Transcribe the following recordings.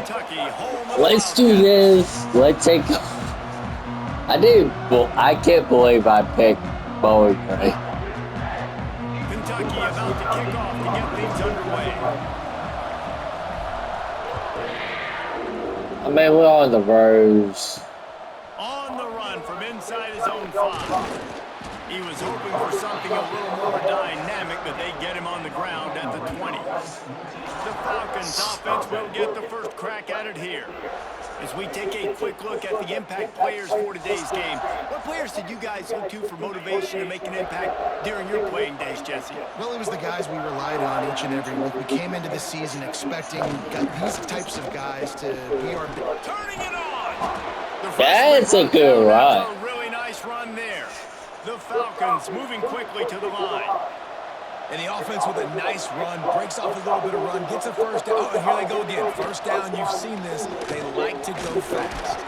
Kentucky, home of the Let's do Wildcats. this. Let's take. I can't believe I picked Bowling Green. Kentucky about to kick off to get things underway. I mean, we're on the roads. On the run from inside his own 5. He was hoping for something a little more dynamic, but they get him on the ground at the 20. The Falcons offense will get the first crack at it here. As we take a quick look at the impact players for today's game, what players did you guys look to for motivation to make an impact during your playing days, Jesse? Well, it was the guys we relied on each and every week. We came into the season expecting these types of guys to be our... Turning it on! That's a good run. A really nice run there. The Falcons moving quickly to the line. And the offense with a nice run, breaks off a little bit of run, gets a first down. Oh, and here they go again. First down, you've seen this. They like to go fast.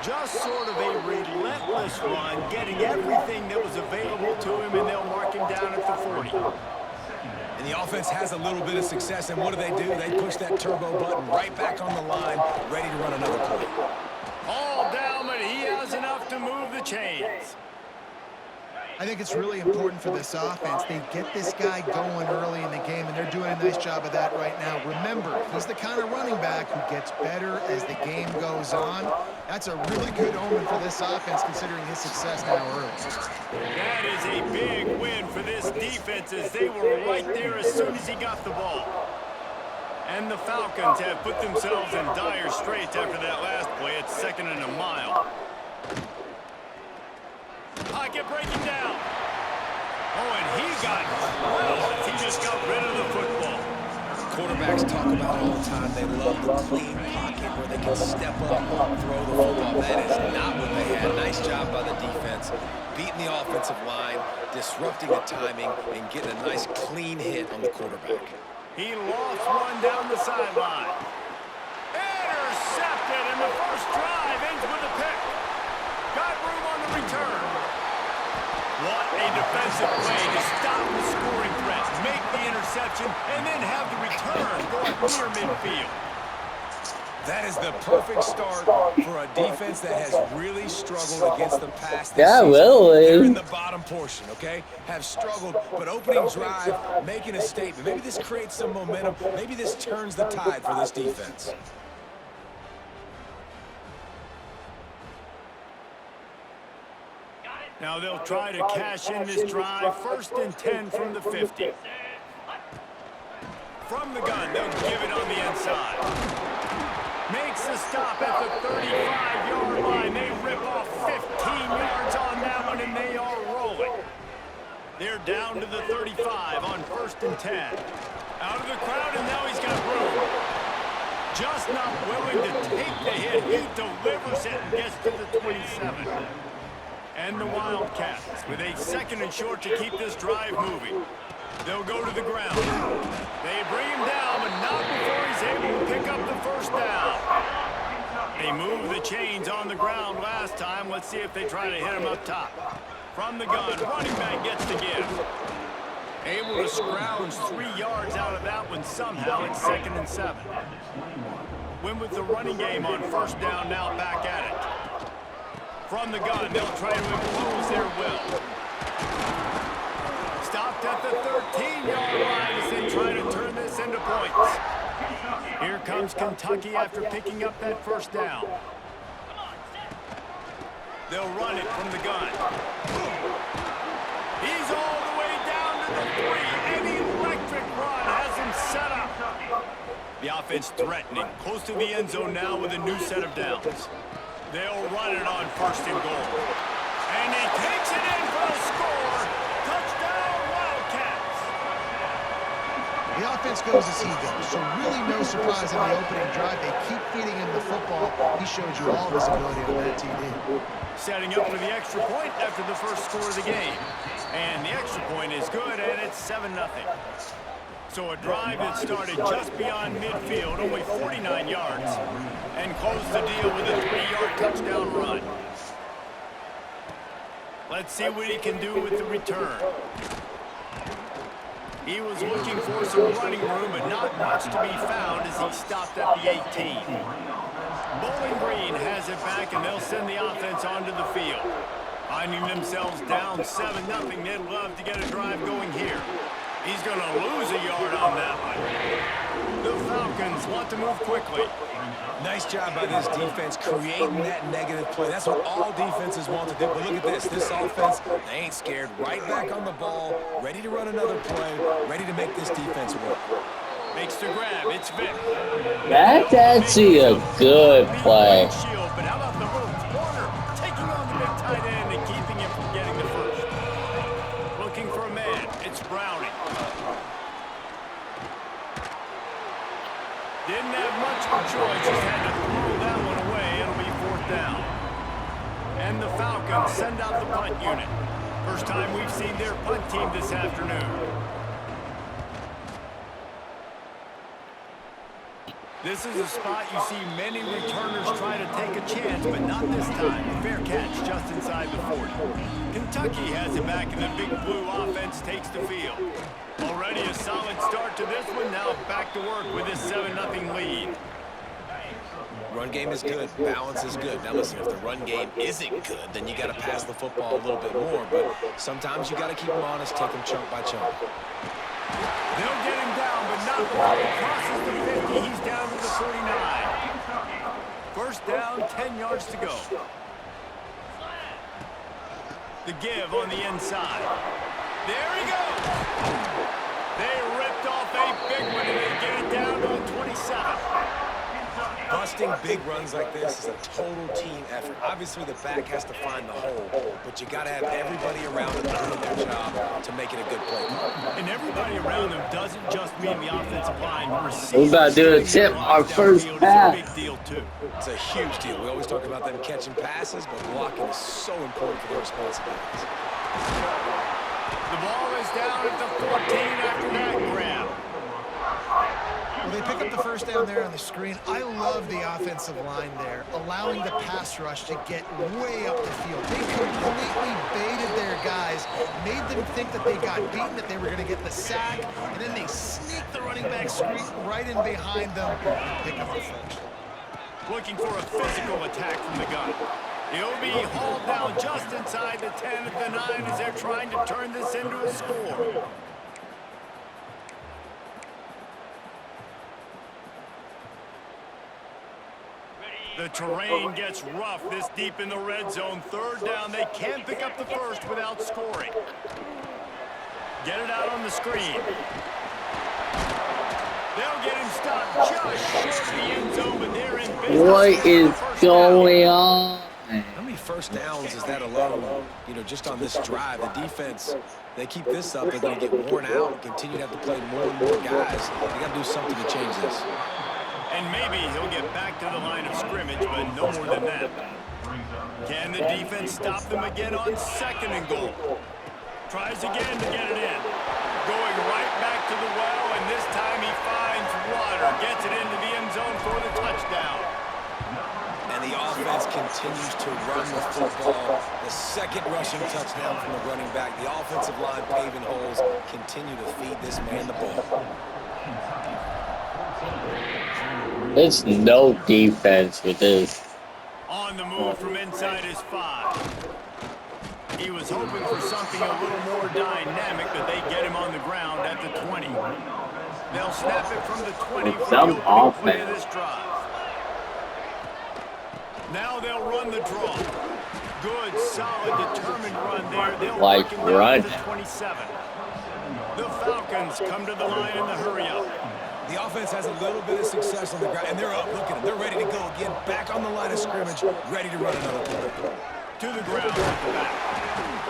Just sort of a relentless run, getting everything that was available to him, and they'll mark him down at the 40. And the offense has a little bit of success, and what do? They push that turbo button right back on the line, ready to run another play. All down, but he has enough to move the chains. I think it's really important for this offense. They get this guy going early in the game, and they're doing a nice job of that right now. Remember, he's the kind of running back who gets better as the game goes on. That's a really good omen for this offense, considering his success now early. That is a big win for this defense, as they were right there as soon as he got the ball. And the Falcons have put themselves in dire straits after that last play. It's 2nd and a mile. Pocket breaking down. Oh, and he got well as he just got rid of the football. Quarterbacks talk about it all the time. They love the clean pocket where they can step up and throw the football. That is not what they had. Nice job by the defense, beating the offensive line, disrupting the timing, and getting a nice clean hit on the quarterback. He lost one down the sideline. Intercepted, and the first drive ends with a pick. Got room on the return. What a defensive play to stop the scoring threat, make the interception, and then have the return go near midfield. That is the perfect start for a defense that has really struggled against the pass this Yeah, season. really. They're in the bottom portion, okay? Have struggled, but opening drive, making a statement. Maybe this creates some momentum. Maybe this turns the tide for this defense. Now they'll try to cash in this drive. 1st and 10 from the 50. From the gun, they'll give it on the inside. Makes the stop at the 35-yard line. They rip off 15 yards on that one, and they are rolling. They're down to the 35 on 1st and 10. Out of the crowd, and now he's got room. Just not willing to take the hit. He delivers it and gets to the 27. And the Wildcats with a 2nd and short to keep this drive moving. They'll go to the ground. They bring him down, but not before he's able to pick up the first down. They moved the chains on the ground last time. Let's see if they try to hit him up top. From the gun, running back gets the give. Able to scrounge 3 yards out of that one somehow. It's 2nd and 7. Win with the running game on 1st down, now back at it. From the gun, they'll try to impose their will. Stopped at the 13-yard line as they try to turn this into points. Here comes Kentucky after picking up that first down. They'll run it from the gun. He's all the way down to the 3. An electric run has him set up. The offense threatening, close to the end zone now with a new set of downs. They'll run it on 1st and goal. And he takes it in for the score. Touchdown, Wildcats. The offense goes as he goes, so really no surprise in the opening drive. They keep feeding him the football. He showed you all of his ability on that TD. Setting up for the extra point after the first score of the game. And the extra point is good, and it's 7-0. So a drive that started just beyond midfield, only 49 yards, and closed the deal with a 3-yard touchdown run. Let's see what he can do with the return. He was looking for some running room, but not much to be found as he stopped at the 18. Bowling Green has it back, and they'll send the offense onto the field. Finding themselves down 7-0, they'd love to get a drive going here. He's going to lose a yard on that one. The Falcons want to move quickly. Nice job by this defense creating that negative play. That's what all defenses want to do. But look at this. This offense, they ain't scared. Right back on the ball, ready to run another play, ready to make this defense work. Makes the grab. It's Vic. That's actually a good play. But how about the little corner taking on the big tight end and keeping him from getting the first? Looking for a man. It's Browning. Didn't have much of a choice. Just had to throw that one away. It'll be 4th down. And the Falcons send out the punt unit. First time we've seen their punt team this afternoon. This is a spot you see many returners try to take a chance, but not this time. Fair catch just inside the 40. Kentucky has it back, and the big blue offense takes the field. Already a solid start to this one. Now back to work with this 7-0 lead. Run game is good. Balance is good. Now listen, if the run game isn't good, then you got to pass the football a little bit more. But sometimes you got to keep them honest, take them chunk by chunk. They'll get him down, but not before he crosses the 50. He's down to the 49. First down, 10 yards to go. The give on the inside. There he goes. They ripped off a big one, and they get it down to the 27. Busting big runs like this is a total team effort. Obviously, the back has to find the hole, but you got to have everybody around them doing their job to make it a good play. And everybody around them doesn't just mean the offensive line. We're about to do a tip our first pass. Big deal too. It's a huge deal. We always talk about them catching passes, but blocking is so important for their responsibilities. The ball is down at the 14 after that grab. Well, they pick up the first down there on the screen. I love the offensive line there, allowing the pass rush to get way up the field. They completely baited their guys, made them think that they got beaten, that they were going to get the sack, and then they sneak the running back screen right in behind them and pick up the first. Looking for a physical attack from the gun. He'll be hauled down just inside the 10 at the 9 as they're trying to turn this into a score. The terrain gets rough this deep in the red zone. Third down, they can't pick up the first without scoring. Get it out on the screen. They'll get him stopped just short of the end zone, but they're in business. What is going on? How many first downs is that alone? You know, just on this drive, the defense, they keep this up, they're going to get worn out and continue to have to play more and more guys. They got to do something to change this. And maybe he'll get back to the line of scrimmage, but no more than that. Can the defense stop them again on 2nd and goal? Tries again to get it in. Going right back to the well, and this time he finds water. Gets it into the end zone for the touchdown. And the offense continues to run the football. The second rushing touchdown from the running back. The offensive line paving holes. Continue to feed this man the ball. There's no defense with this. On the move from inside his 5. He was hoping for something a little more dynamic, but they get him on the ground at the 20. They'll snap it from the 20 for the opening play of this drive. Now they'll run the draw. Good, solid, determined run there. They'll like work him down run. to the 27. The Falcons come to the line in the hurry-up. The offense has a little bit of success on the ground, and they're up. Look at them. They're ready to go again. Back on the line of scrimmage, ready to run another play. To the ground at the back.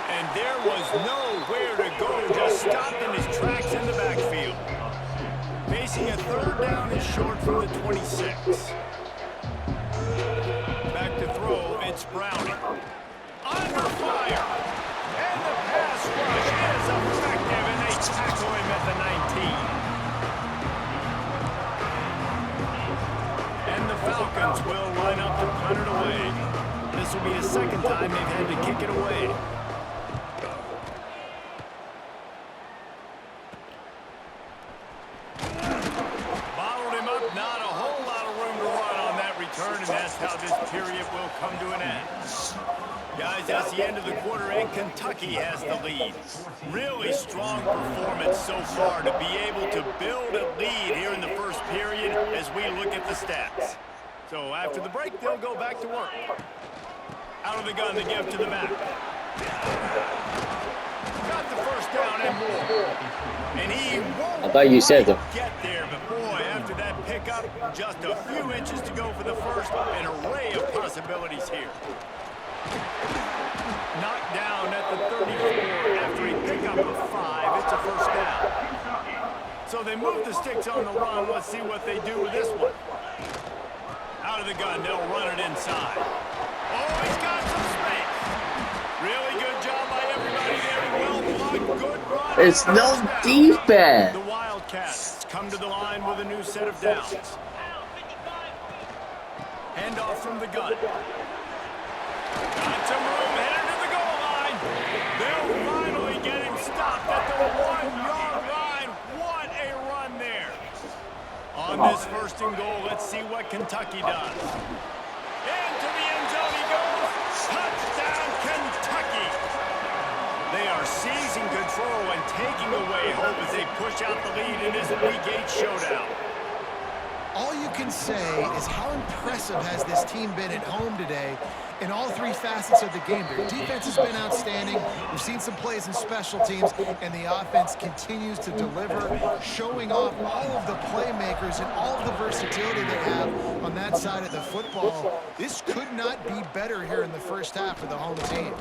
And there was nowhere to go. Just stopped in his tracks in the backfield. Facing a third down and short from the 26. Back to throw, it's Browning. Under fire. And the pass rush is effective, and they tackle him at the 19. And the Falcons will line up to punt it away. This will be the second time they've had to kick it away. Guys, that's the end of the quarter, and Kentucky has the lead. Really strong performance so far to be able to build a lead here in the first period as we look at the stats. So after the break, they'll go back to work. Out of the gun, the give to the back. Got the first down and more. And he won't I thought you said the get there, but boy, after that pickup, just a few inches to go for the first, an array of possibilities here. Knocked down at the 34 after he picked up a 5. It's a first down. So they move the sticks on the run. Let's see what they do with this one. Out of the gun, they'll run it inside. Oh, he's got some space. Really good job by everybody there. Well blocked, good run. It's no defense. The Wildcats come to the line with a new set of downs. Handoff from the gun. Got some room, headed to the goal line. They'll finally get him stopped at the 1-yard line. What a run there. On this first and goal, let's see what Kentucky does. Into the end zone he goes. Touchdown, Kentucky. They are seizing control and taking away hope as they push out the lead in this Week 8 showdown. All you can say is how impressive has this team been at home today in all three facets of the game. Their defense has been outstanding. We've seen some plays in special teams, and the offense continues to deliver, showing off all of the playmakers and all of the versatility they have on that side of the football. This could not be better here in the first half for the home team.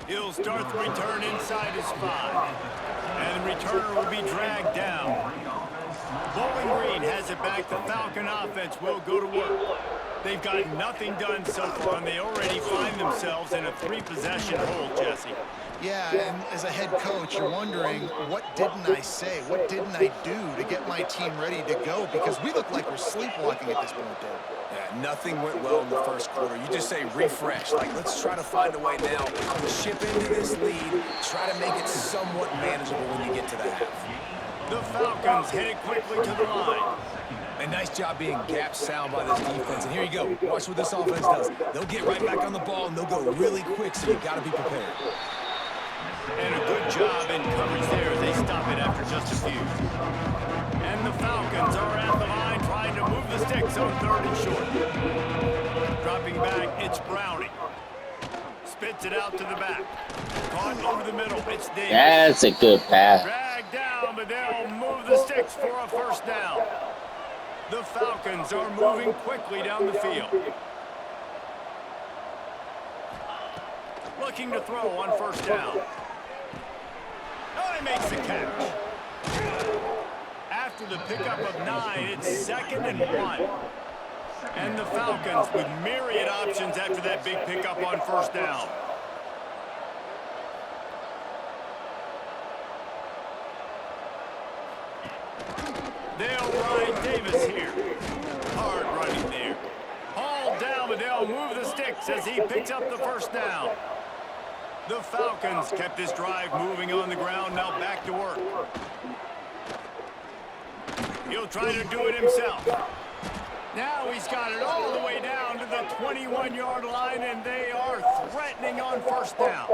He'll start the return inside his 5. And the returner will be dragged down. Bowling Green has it back. The Falcon offense will go to work. They've got nothing done so far, and they already find themselves in a 3-possession hole, Jesse. Yeah, and as a head coach, you're wondering, what didn't I say? What didn't I do to get my team ready to go? Because we look like we're sleepwalking at this point, Dave. Yeah, nothing went well in the first quarter. You just say refresh. Like, let's try to find a way now to ship into this lead, try to make it somewhat manageable when you get to the half. The Falcons headed quickly to the line. A nice job being gap sound by this defense. And here you go. Watch what this offense does. They'll get right back on the ball, and they'll go really quick, so you got to be prepared. And a good job in coverage there as they stop it after just a few. And the Falcons are at the line trying to move the sticks on 3rd and short. Dropping back, it's Browning. Spits it out to the back. Caught over the middle, it's Davis. That's a good pass. Dragged down, but they'll move the sticks for a first down. The Falcons are moving quickly down the field. Looking to throw on first down. Oh, he makes the catch. After the pickup of 9, it's 2nd and 1. And the Falcons with myriad options after that big pickup on first down. They'll ride Davis here. Hard running there. Hauled down, but they'll move the sticks as he picks up the first down. The Falcons kept this drive moving on the ground, now back to work. He'll try to do it himself. Now he's got it all the way down to the 21-yard line, and they are threatening on first down.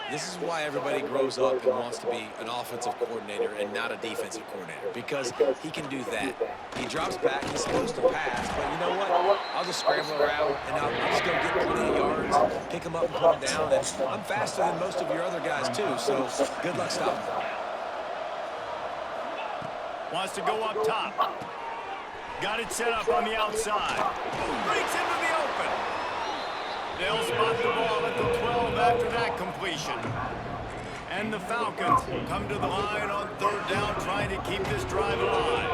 This is why everybody grows up and wants to be an offensive coordinator and not a defensive coordinator, because he can do that. He drops back, he's supposed to pass, but you know what? I'll just scramble around, and I'll just go get plenty of yards, pick him up and put him down, and I'm faster than most of your other guys, too, so good luck stopping him. Wants to go up top. Got it set up on the outside. Breaks into the open. They'll spot the ball at the 12 after that completion. And the Falcons come to the line on 3rd down, trying to keep this drive alive.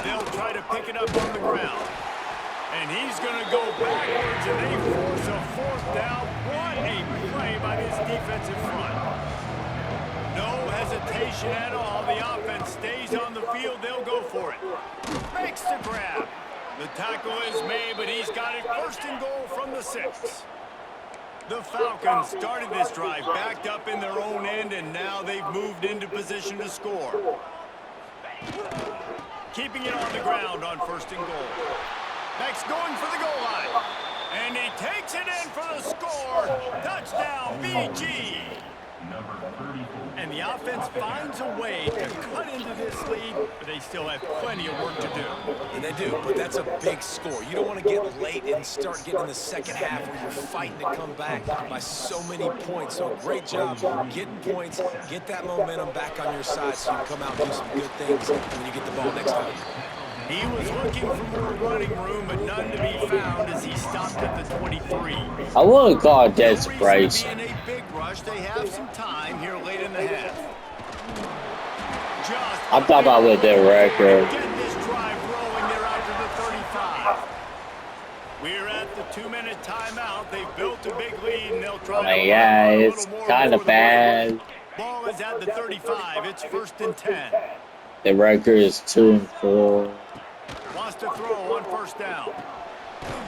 They'll try to pick it up on the ground. And he's going to go backwards, and they force a 4th down. What a play by this defensive front. No hesitation at all. The offense stays on the field. They'll go for it. Makes the grab. The tackle is made, but he's got it 1st and goal from the 6. The Falcons started this drive backed up in their own end, and now they've moved into position to score. keeping it on the ground on 1st and goal. Next, going for the goal line. And he takes it in for the score. Touchdown, BG. And the offense finds a way to cut into this lead, but they still have plenty of work to do. And they do, but that's a big score. You don't want to get late and start getting in the second half where you're fighting to come back by so many points. So great job getting points, get that momentum back on your side so you can come out and do some good things when you get the ball next time. He was looking for more running room, but none to be found as he stopped at the 23. I wouldn't call it desperation. In a big rush, they have some time here late in the half. Just I'm talking about with their record. get this drive rolling there after the 35. We're at the 2-minute timeout. They've built a big lead, and they'll try to Yeah, it's kind of bad. Ball is at the 35. It's 1st and 10. The record is 2-4. Wants to throw on 1st down.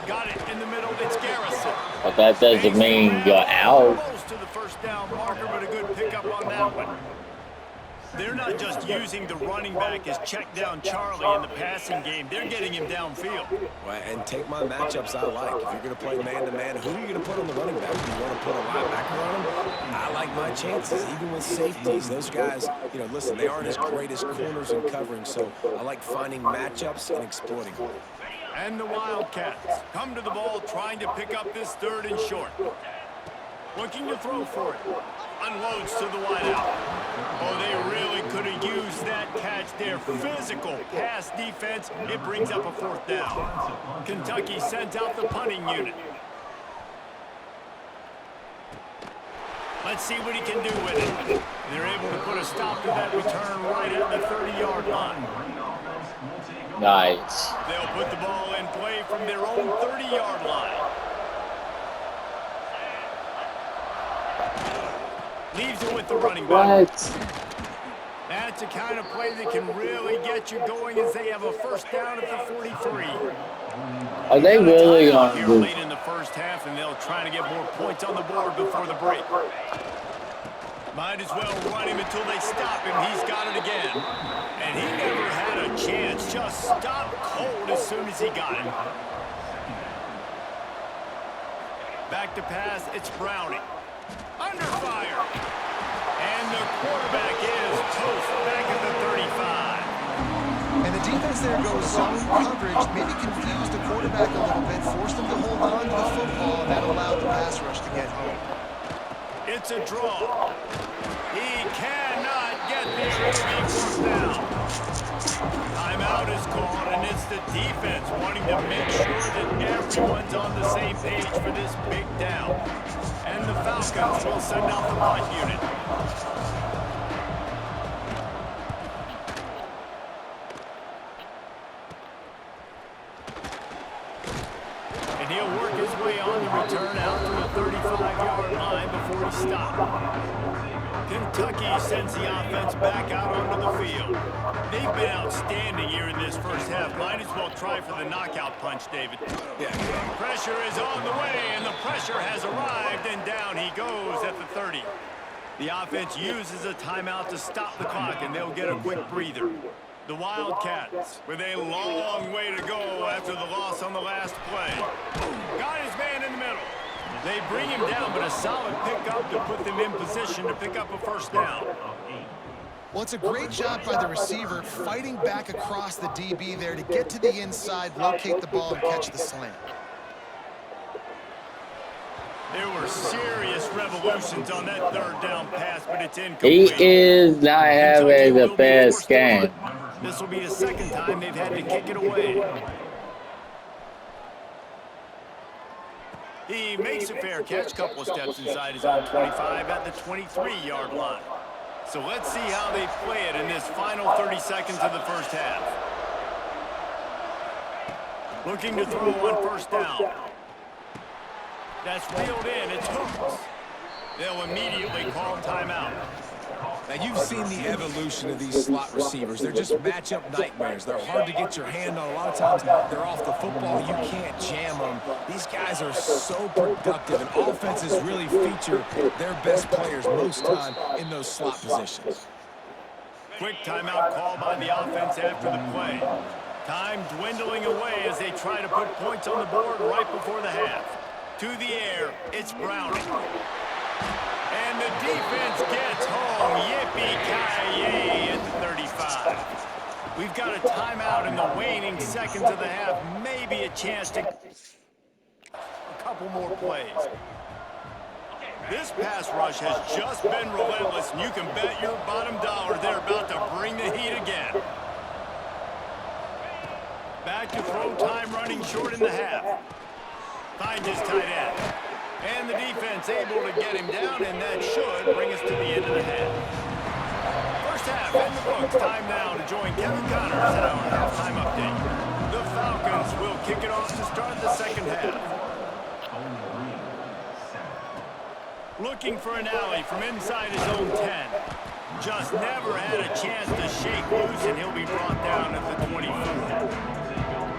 Got it in the middle. It's Garrison. But that doesn't mean you're out. Close to the 1st down marker, but a good pickup on that one. They're not just using the running back as check down Charlie in the passing game. They're getting him downfield. Well, and take my matchups I like. If you're going to play man-to-man, who are you going to put on the running back? Do you want to put a linebacker on him? I like my chances, even with safeties. Those guys, you know, listen, they aren't as great as corners and covering, so I like finding matchups and exploiting them. And the Wildcats come to the ball trying to pick up this 3rd and short. Looking to throw for it. Unloads to the wideout. Oh, they really could have used that catch there. Physical pass defense. It brings up a 4th down. Kentucky sends out the punting unit. Let's see what he can do with it. They're able to put a stop to that return right at the 30-yard line. Nice. They'll put the ball in play from their own 30-yard line. Leaves it with the running back. What? That's a kind of play that can really get you going as they have a 1st down at the 43. Are they really Here on the... late in the 1st half, and they'll try to get more points on the board before the break. Might as well run him until they stop him. He's got it again. And he never had a chance. Just stopped cold as soon as he got him. Back to pass, it's Browning. Under fire. And the quarterback is toast back at the 35. And the defense there goes zone coverage, maybe confused the quarterback a little bit, forced him to hold on to the football, and that allowed the pass rush to get home. It's a draw. He cannot get there. It'll be 4th down. Timeout is called, and it's the defense wanting to make sure that everyone's on the same page for this big down. And the Falcons will send out the punt unit. And he'll work his way on the return out to the 35-yard line before he stopped. Kentucky sends the offense back out onto the field. They've been outstanding here in this 1st half. Might as well try for the knockout punch, David. Yeah. Pressure is on the way, and the pressure has arrived, and down he goes at the 30. The offense uses a timeout to stop the clock, and they'll get a quick breather. The Wildcats with a long way to go after the loss on the last play. Got his man in the middle. They bring him down, but a solid pickup to put them in position to pick up a 1st down. Well, it's a great job by the receiver fighting back across the DB there to get to the inside, locate the ball, and catch the slant. There were serious revolutions on that 3rd down pass, but it's incomplete. He is not having the best game. This will be the 2nd time they've had to kick it away. He makes a fair catch, couple of steps inside his own 25 at the 23-yard line. So let's see how they play it in this final 30 seconds of the 1st half. Looking to throw on 1st down. That's reeled in. It's Hooks. They'll immediately call timeout. Now, you've seen the evolution of these slot receivers. They're just matchup nightmares. They're hard to get your hand on. A lot of times, they're off the football. You can't jam them. These guys are so productive, and offenses really feature their best players most time in those slot positions. Quick timeout call by the offense after the play. Time dwindling away as they try to put points on the board right before the half. To the air, it's Browning. And the defense gets home. Yippee-ki-yay at the 35. We've got a timeout in the waning seconds of the half. Maybe a chance to a couple more plays. This pass rush has just been relentless, and you can bet your bottom dollar they're about to bring the heat again. Back to throw time, running short in the half. Finds his tight end. And the defense able to get him down, and that should bring us to the end of the half. First half in the books. Time now to join Kevin Connors at our halftime update. The Falcons will kick it off to start the second half. Looking for an alley from inside his own 10. Just never had a chance to shake loose, and he'll be brought down at the 24.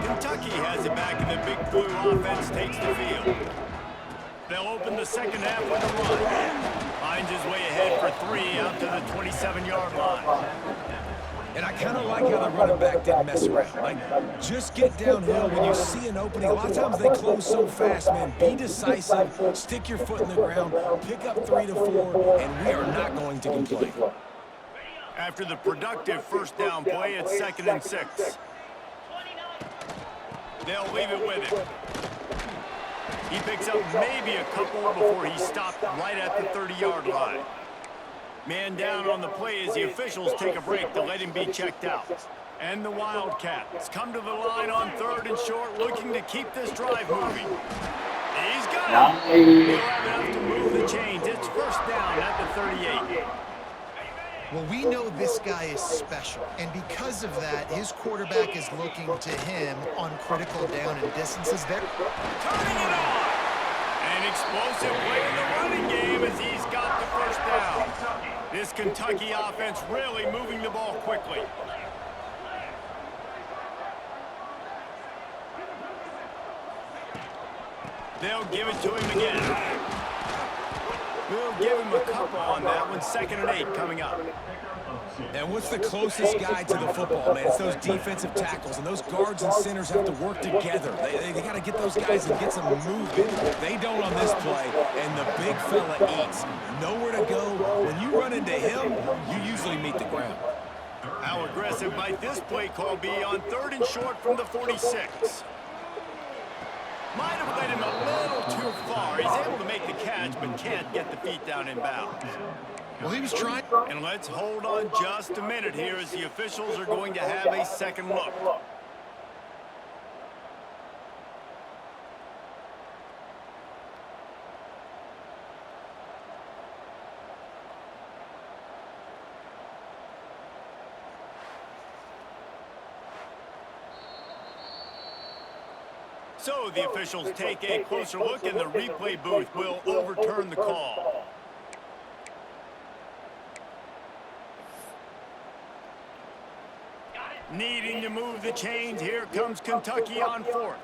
Kentucky has it back, and the Big Blue offense takes the field. They'll open the second half with a run. Finds his way ahead for 3 out to the 27-yard line. And I kind of like how the running back didn't mess around. Like, just get downhill when you see an opening. A lot of times they close so fast, man. Be decisive, stick your foot in the ground, pick up 3 to 4, and we are not going to complain. After the productive first down play, it's 2nd and 6. They'll leave it with him. He picks up maybe a couple before he's stopped right at the 30-yard line. Man down on the play as the officials take a break to let him be checked out. And the Wildcats come to the line on 3rd and short, looking to keep this drive moving. He's got it. He'll have enough to move the chains. It's first down at the 38. Well, we know this guy is special, and because of that, his quarterback is looking to him on critical down and distances. There, turning it on. An explosive play in the running game as he's got the first down. This Kentucky offense really moving the ball quickly. They'll give it to him again. We'll give him a couple on that one. 2nd and 8 coming up. And what's the closest guy to the football, man? It's those defensive tackles, and those guards and centers have to work together. They got to get those guys and get some movement. They don't on this play, and the big fella eats. Nowhere to go. When you run into him, you usually meet the ground. How aggressive might this play call be on 3rd and short from the 46? Might have led him a little too far. He's able to make the catch, but can't get the feet down in bounds. well, he was trying. And let's hold on just a minute here as the officials are going to have a second look. So the officials take a closer look, and the replay booth will overturn the call. Needing to move the chains, here comes Kentucky on 4th.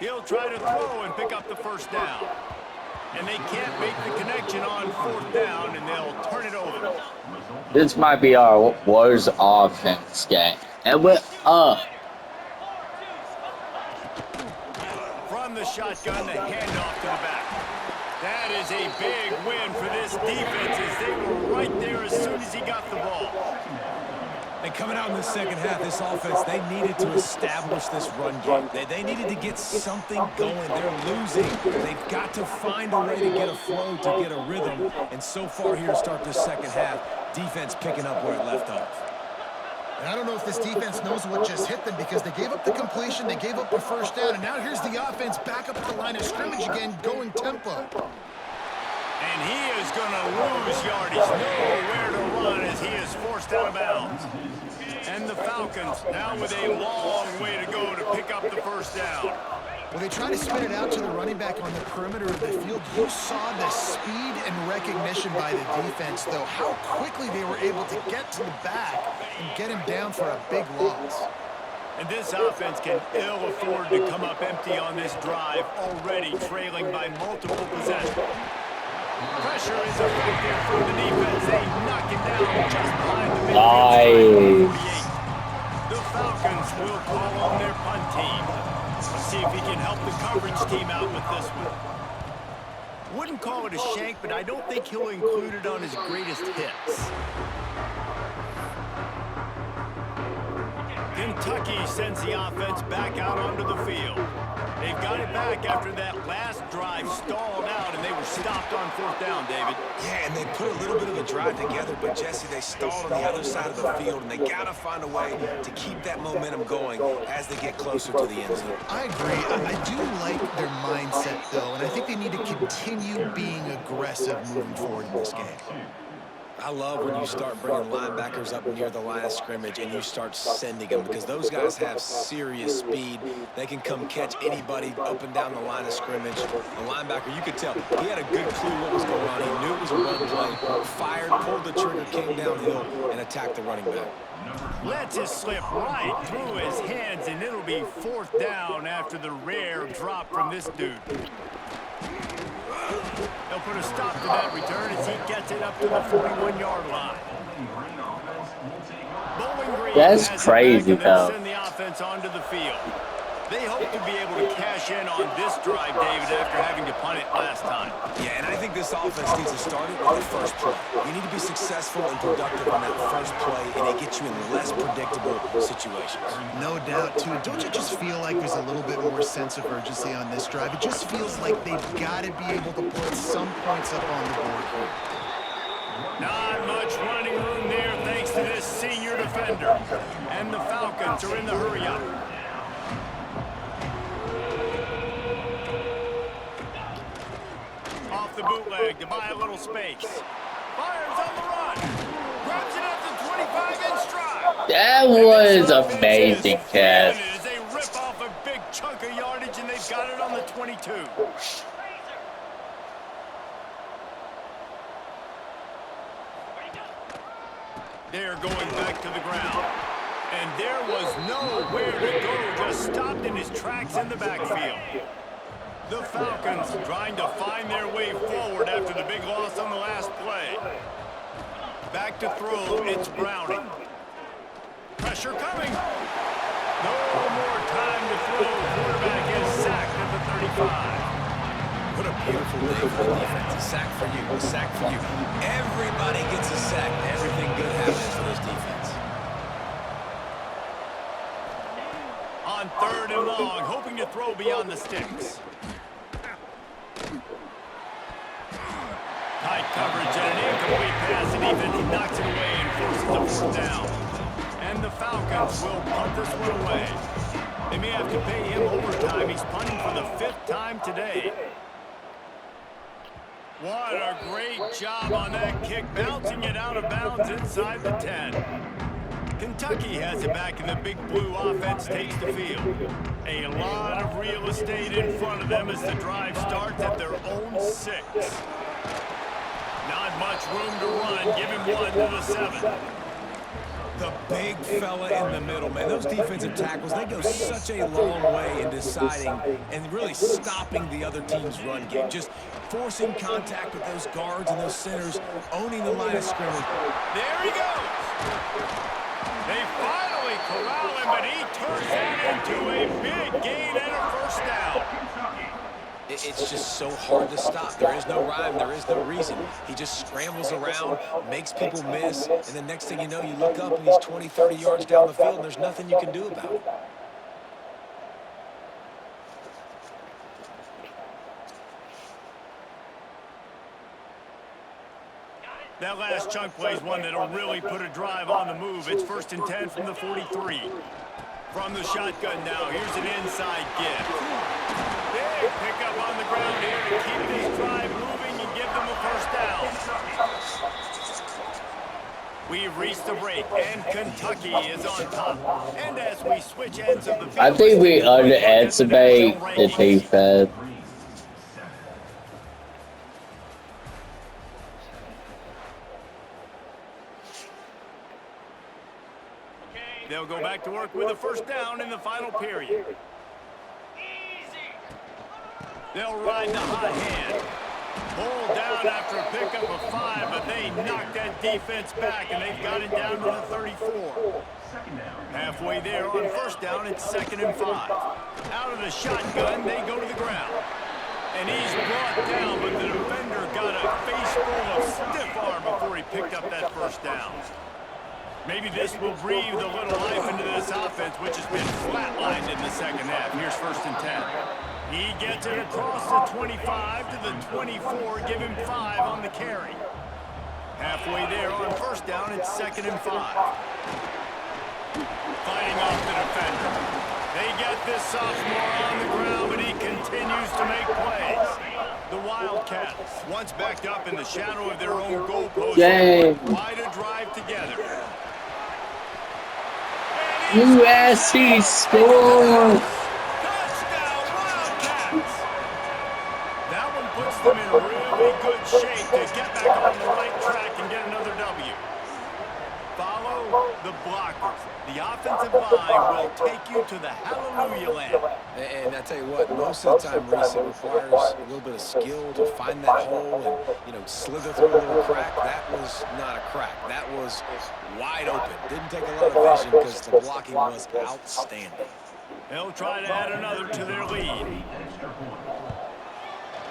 He'll try to throw and pick up the first down. And they can't make the connection on 4th down, and they'll turn it over. This might be our worst offense game. And we're up. From the shotgun, the handoff to the back. That is a big win for this defense as they were right there as soon as he got the ball. And coming out in the second half, this offense, they needed to establish this run game. They needed to get something going. They're losing. They've got to find a way to get a flow, to get a rhythm. And so far here to start this second half, defense picking up where it left off. And I don't know if this defense knows what just hit them because they gave up the completion, they gave up a first down, and now here's the offense back up at the line of scrimmage again, going tempo. And he is going to lose yardage, nowhere to run as he is forced out of bounds. And the Falcons now with a long way to go to pick up the first down. Well, they try to spin it out to the running back on the perimeter of the field. You saw the speed and recognition by the defense, though, how quickly they were able to get to the back and get him down for a big loss. And this offense can ill afford to come up empty on this drive, already trailing by multiple possessions. Pressure is effective from the defense. They knock it down just behind the midfield stripe of Nice. 48. The Falcons will call on their punt team. Let's see if he can help the coverage team out with this one. Wouldn't call it a shank, but I don't think he'll include it on his greatest hits. Kentucky sends the offense back out onto the field. They've got it back after that last drive stalled out, and they were stopped on 4th down, David. Yeah, and they put a little bit of a drive together, but Jesse, they stalled on the other side of the field, and they got to find a way to keep that momentum going as they get closer to the end zone. I agree. I do like their mindset, though, and I think they need to continue being aggressive moving forward in this game. I love when you start bringing linebackers up near the line of scrimmage and you start sending them, because those guys have serious speed. They can come catch anybody up and down the line of scrimmage. The linebacker, you could tell, he had a good clue what was going on. He knew it was a run play, fired, pulled the trigger, came downhill, and attacked the running back. Lets it slip right through his hands, and it'll be 4th down after the rare drop from this dude. They'll put a stop to that return as he gets it up to the 41-yard line. Bowling Green That's has crazy, it back, and they'll though. send the offense onto the field. They hope to be able to cash in on this drive, David, after having to punt it last time. Yeah, and I think this offense needs to start it with the first play. You need to be successful and productive on that first play, and it gets you in less predictable situations. No doubt, too. Don't you just feel like there's a little bit more sense of urgency on this drive? It just feels like they've got to be able to put some points up on the board here. Not much running room there thanks to this senior defender. And the Falcons are in the hurry-up. Off the bootleg to buy a little space. Fires on the run. Grabs it at the 25-inch stride. That was amazing, Cat. As they rip off a big chunk of yardage, and they've got it on the 22. They're going back to the ground. And there was nowhere to go, just stopped in his tracks in the backfield. The Falcons trying to find their way forward after the big loss on the last play. Back to throw, it's Browning. Pressure coming. No more time to throw. Quarterback is sacked at the 35. What a beautiful day for the defense. A sack for you, a sack for you. Everybody gets a sack. Everything good happens for this defense. On 3rd and long, hoping to throw beyond the sticks. Tight coverage and an incomplete pass. The defense knocks it away and forces a 4th down. And the Falcons will punt this one away. They may have to pay him overtime. He's punting for the 5th time today. What a great job on that kick, bouncing it out of bounds inside the 10. Kentucky has it back, and the big blue offense takes the field. A lot of real estate in front of them as the drive starts at their own 6. Not much room to run. Give him 1 to the 7. The big fella in the middle, man. Those defensive tackles, they go such a long way in deciding and really stopping the other team's run game. Just forcing contact with those guards and those centers, owning the line of scrimmage. There he goes. They finally corral him, but he turns that into a big gain and a 1st down. It's just so hard to stop. There is no rhyme. There is no reason. He just scrambles around, makes people miss, and the next thing you know, you look up and he's 20, 30 yards down the field, and there's nothing you can do about it. That last chunk play is one that'll really put a drive on the move. It's 1st and 10 from the 43. From the shotgun now, here's an inside give. Big pickup on the ground here to keep this drive moving and give them a 1st down. We've reached the break, and Kentucky is on top. And as we switch ends of the field, I think we underestimate the defense. They'll go back to work with a 1st down in the final period. They'll ride the hot hand. Pulled down after a pickup of 5, but they knocked that defense back, and they've got it down to the 34. Halfway there on first down, it's 2nd and 5. Out of the shotgun, they go to the ground. And he's brought down, but the defender got a face full of stiff arm before he picked up that first down. Maybe this will breathe a little life into this offense, which has been flatlined in the second half. Here's 1st and 10. He gets it across the 25 to the 24, give him 5 on the carry. Halfway there on first down, it's 2nd and 5. Fighting off the defender. They get this sophomore on the ground, but he continues to make plays. The Wildcats, once backed up in the shadow of their own goalpost, quite a drive together. USC score! Touchdown, Wildcats! That one puts them in really good shape to get back on the right track and get another W. Follow the blockers. The offensive line will take you to the hallelujah land. And I tell you what, most of the time, Reese, it requires a little bit of skill to find that hole and, slither through a little crack. That was not a crack. That was wide open. Didn't take a lot of vision because the blocking was outstanding. They'll try to add another to their lead.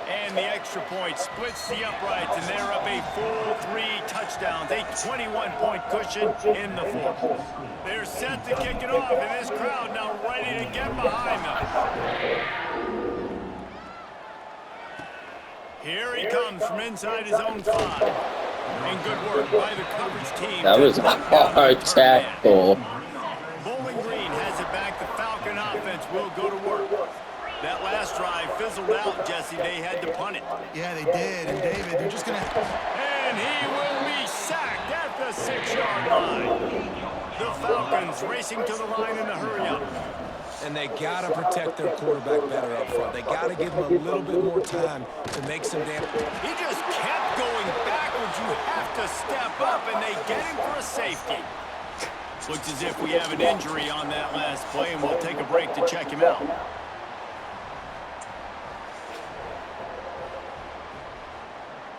And the extra point splits the uprights, and they're up a full 3 touchdowns, a 21-point cushion in the 4th. They're set to kick it off, and this crowd now ready to get behind them. Here he comes from inside his own 5. And good work by the coverage team. That was a hard tackle. Bowling Green has it back. The Falcon offense will go to work. That last drive fizzled out, Jesse. They had to punt it. Yeah, they did. And, David, they're just going to... And he will be sacked at the 6-yard line. The Falcons racing to the line in the hurry-up. And they got to protect their quarterback better up front. They got to give him a little bit more time to make some damage. He just kept going backwards. You have to step up, and they get him for a safety. Looks as if we have an injury on that last play, and we'll take a break to check him out.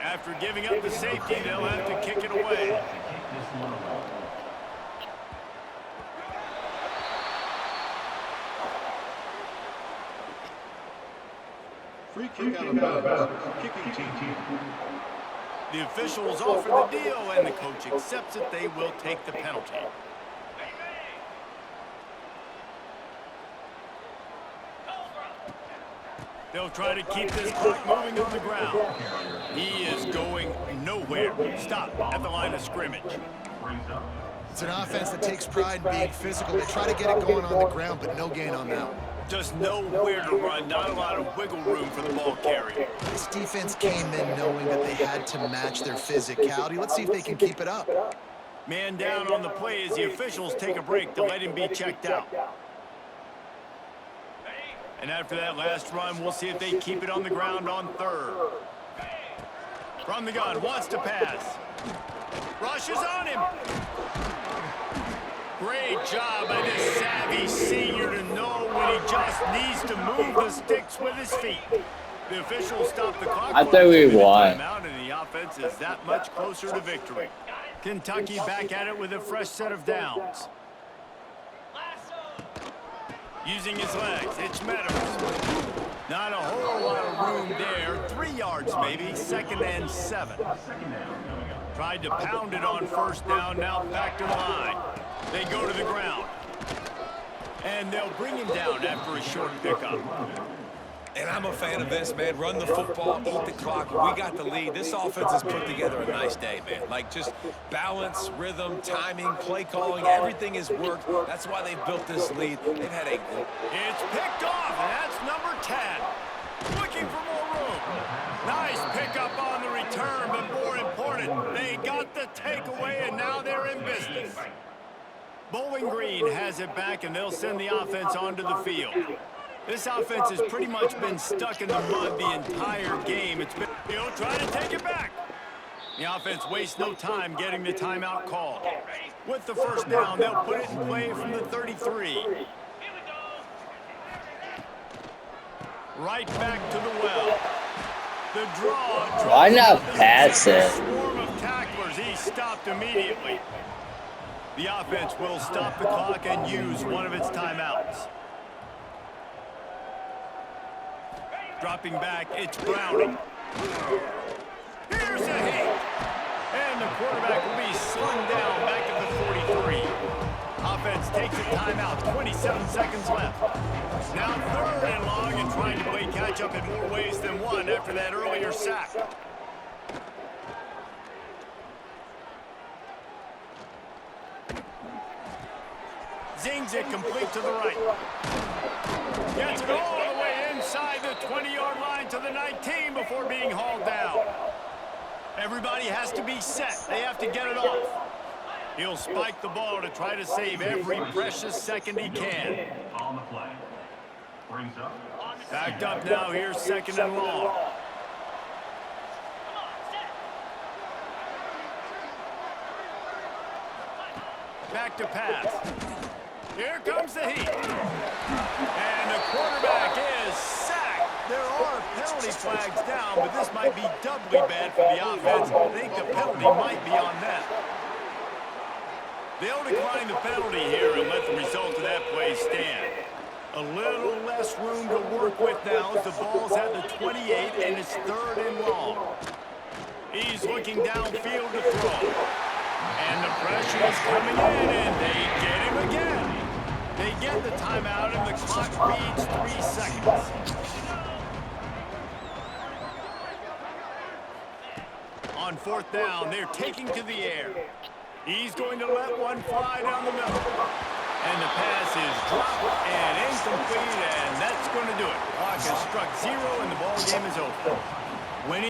After giving up the safety, they'll have to kick it away. Free kick out of bounds. Kicking team. The officials offer the deal, and the coach accepts it. They will take the penalty. They'll try to keep this clock moving on the ground. He is going nowhere. Stop at the line of scrimmage. It's an offense that takes pride in being physical. They try to get it going on the ground, but no gain on that one. Just nowhere to run. Not a lot of wiggle room for the ball carrier. This defense came in knowing that they had to match their physicality. Let's see if they can keep it up. Man down on the play as the officials take a break to let him be checked out. And after that last run, we'll see if they keep it on the ground on 3rd. From the gun, wants to pass. Rushes on him. Great job by this savvy senior to know when he just needs to move the sticks with his feet. The officials stop the clock. I thought we won. And the offense is that much closer to victory. Kentucky back at it with a fresh set of downs. Using his legs, it's Meadows. Not a whole lot of room there. 3 yards maybe, 2nd and 7. Tried to pound it on first down, now back to the line. They go to the ground. And they'll bring him down after a short pickup. And I'm a fan of this, man. Run the football, eat the clock. We got the lead. This offense has put together a nice day, man. Like, just balance, rhythm, timing, play calling, everything has worked. That's why they've built this lead. They've had a... It's picked off, and that's number 10. Looking for more room. Nice pickup on the return, but more important, they got the takeaway, and now they're in business. Bowling Green has it back, and they'll send the offense onto the field. This offense has pretty much been stuck in the mud the entire game. He'll try to take it back. The offense wastes no time getting the timeout called. With the first down, they'll put it in play from the 33. Right back to the well. The draw. Why not draws pass a it? swarm of tacklers. He stopped immediately. The offense will stop the clock and use one of its timeouts. Dropping back, it's Browning. Here's a hit. And the quarterback will be slung down back at the 43. Offense takes a timeout, 27 seconds left. Now 3rd and long and trying to play catch-up in more ways than one after that earlier sack. Zings it complete to the right. Gets it all the way inside the 20-yard line to the 19 before being hauled down. Everybody has to be set. They have to get it off. He'll spike the ball to try to save every precious second he can. On the play. Brings up. Backed up now. Here's 2nd and long. Back to pass. Here comes the heat. And the quarterback is sacked. There are penalty flags down, but this might be doubly bad for the offense. I think the penalty might be on them. They'll decline the penalty here and let the result of that play stand. A little less room to work with now as the ball's at the 28 and it's 3rd and long. He's looking downfield to throw. And the pressure is coming in and they get him again. They get the timeout and the clock reads 3 seconds. On 4th down, they're taking to the air. He's going to let one fly down the middle. And the pass is dropped and incomplete, and that's going to do it. Clock has struck 0 and the ball game is over.